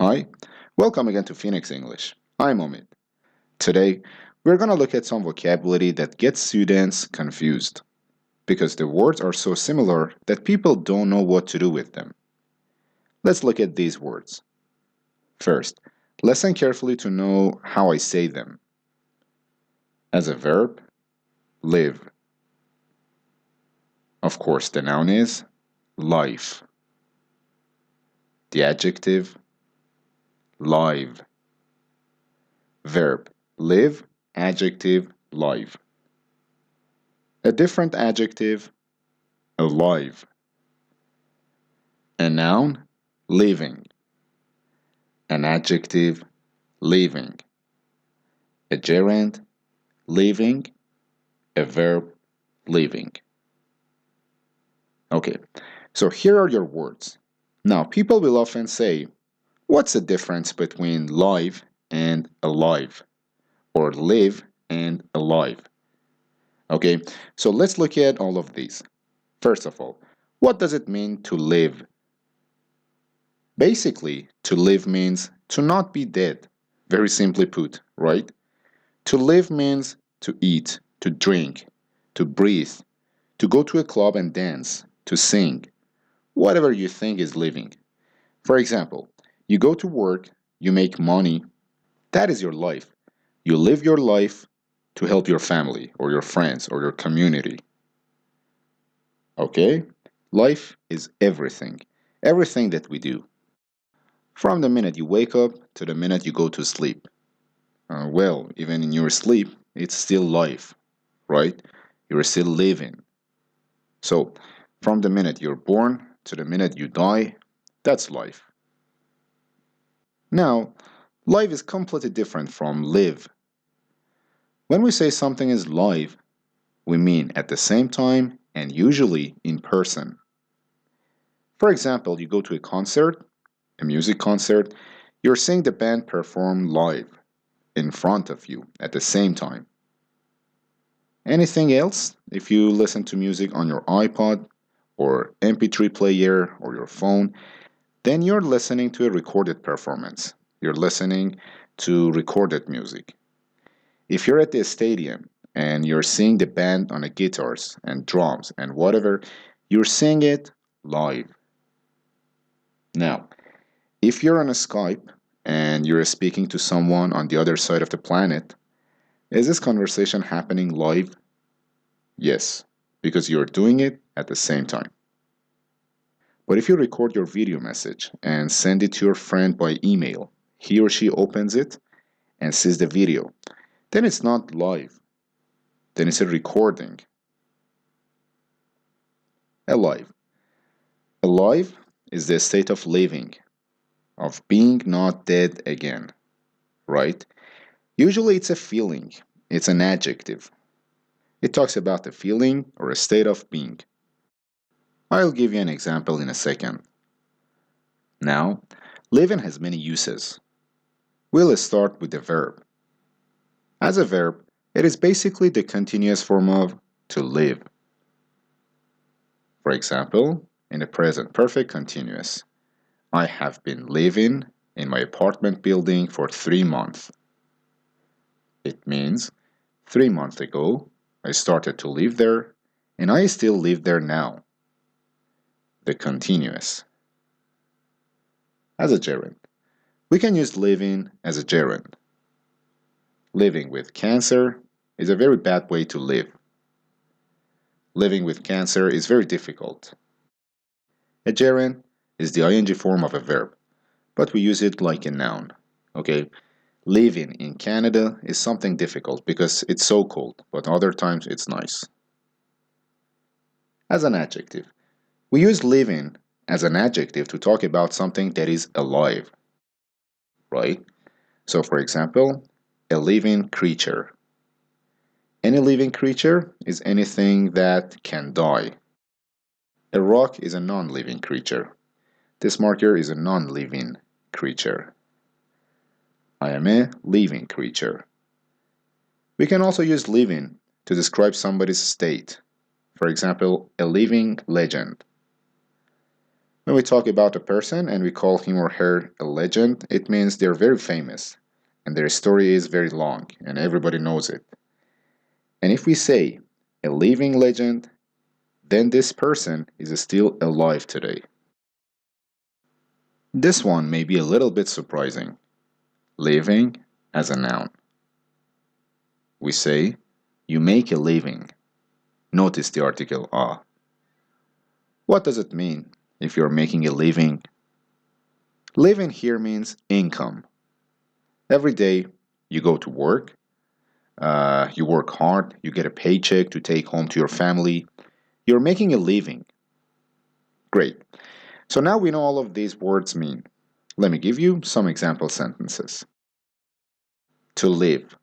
Hi, welcome again to Phoenix English. I'm Omid. Today, we're going to look at some vocabulary that gets students confused because the words are so similar that people don't know what to do with them. Let's look at these words. First, listen carefully to know how I say them. As a verb, live. Of course, the noun is life. The adjective, live. Verb, live, adjective, live. A different adjective, alive. A noun, living. An adjective, living. A gerund, living. A verb, living. Okay, so here are your words. Now, people will often say, what's the difference between live and alive? Or live and alive? Okay, so let's look at all of these. First of all, what does it mean to live? Basically, to live means to not be dead. Very simply put, right? To live means to eat, to drink, to breathe, to go to a club and dance, to sing, whatever you think is living. For example, you go to work, you make money, that is your life. You live your life to help your family or your friends or your community. Okay? Life is everything, everything that we do. From the minute you wake up to the minute you go to sleep. Well, even in your sleep, it's still life, right? You're still living. So, from the minute you're born to the minute you die, that's life. Now, life is completely different from live. When we say something is live, we mean at the same time and usually in person. For example, you go to a concert, a music concert, you're seeing the band perform live in front of you at the same time. Anything else? If you listen to music on your iPod or MP3 player or your phone, then you're listening to a recorded performance. You're listening to recorded music. If you're at the stadium and you're seeing the band on the guitars and drums and whatever, you're seeing it live. Now, if you're on a Skype and you're speaking to someone on the other side of the planet, is this conversation happening live? Yes, because you're doing it at the same time. But if you record your video message and send it to your friend by email, he or she opens it and sees the video, then it's not live. Then it's a recording. Alive. Alive is the state of living, of being not dead again, right? Usually it's a feeling, it's an adjective. It talks about a feeling or a state of being. I'll give you an example in a second. Now, living has many uses. We'll start with the verb. As a verb, it is basically the continuous form of to live. For example, in the present perfect continuous, I have been living in my apartment building for 3 months. It means 3 months ago, I started to live there, and I still live there now. The continuous. As a gerund, we can use living as a gerund. Living with cancer is a very bad way to live. Living with cancer is very difficult. A gerund is the ing form of a verb, but we use it like a noun. Okay? Living in Canada is something difficult because it's so cold, but other times it's nice. As an adjective, we use living as an adjective to talk about something that is alive, right? So, for example, a living creature. Any living creature is anything that can die. A rock is a non living creature. This marker is a non living creature. I am a living creature. We can also use living to describe somebody's state. For example, a living legend. When we talk about a person and we call him or her a legend, it means they're very famous and their story is very long and everybody knows it. And if we say a living legend, then this person is still alive today. This one may be a little bit surprising. Living as a noun. We say, you make a living. Notice the article a. What does it mean if you're making a living? Living here means income. Every day you go to work, you work hard, you get a paycheck to take home to your family. You're making a living. Great. So now we know all of these words mean. Let me give you some example sentences. To live.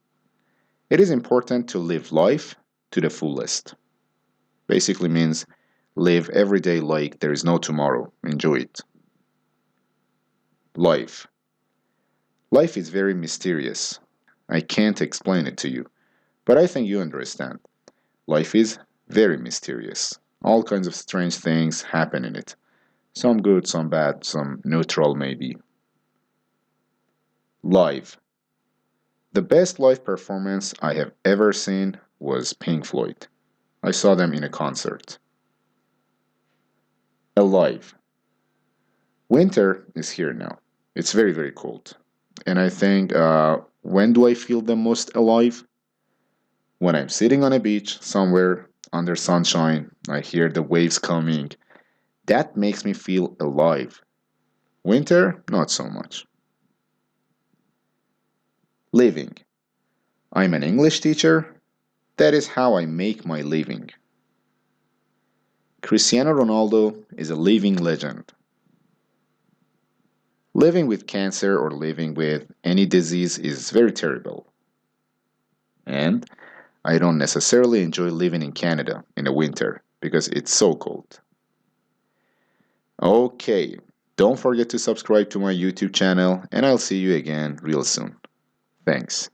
It is important to live life to the fullest. Basically means live every day like there is no tomorrow. Enjoy it. Life. Life is very mysterious. I can't explain it to you, but I think you understand. Life is very mysterious. All kinds of strange things happen in it. Some good, some bad, some neutral maybe. Live. The best live performance I have ever seen was Pink Floyd. I saw them in a concert. Alive. Winter is here now. It's very, very cold. And I think, when do I feel the most alive? When I'm sitting on a beach somewhere under sunshine, I hear the waves coming. That makes me feel alive. Winter, not so much. Living. I'm an English teacher. That is how I make my living. Cristiano Ronaldo is a living legend. Living with cancer or living with any disease is very terrible. And I don't necessarily enjoy living in Canada in the winter because it's so cold. Okay, don't forget to subscribe to my YouTube channel and I'll see you again real soon. Thanks.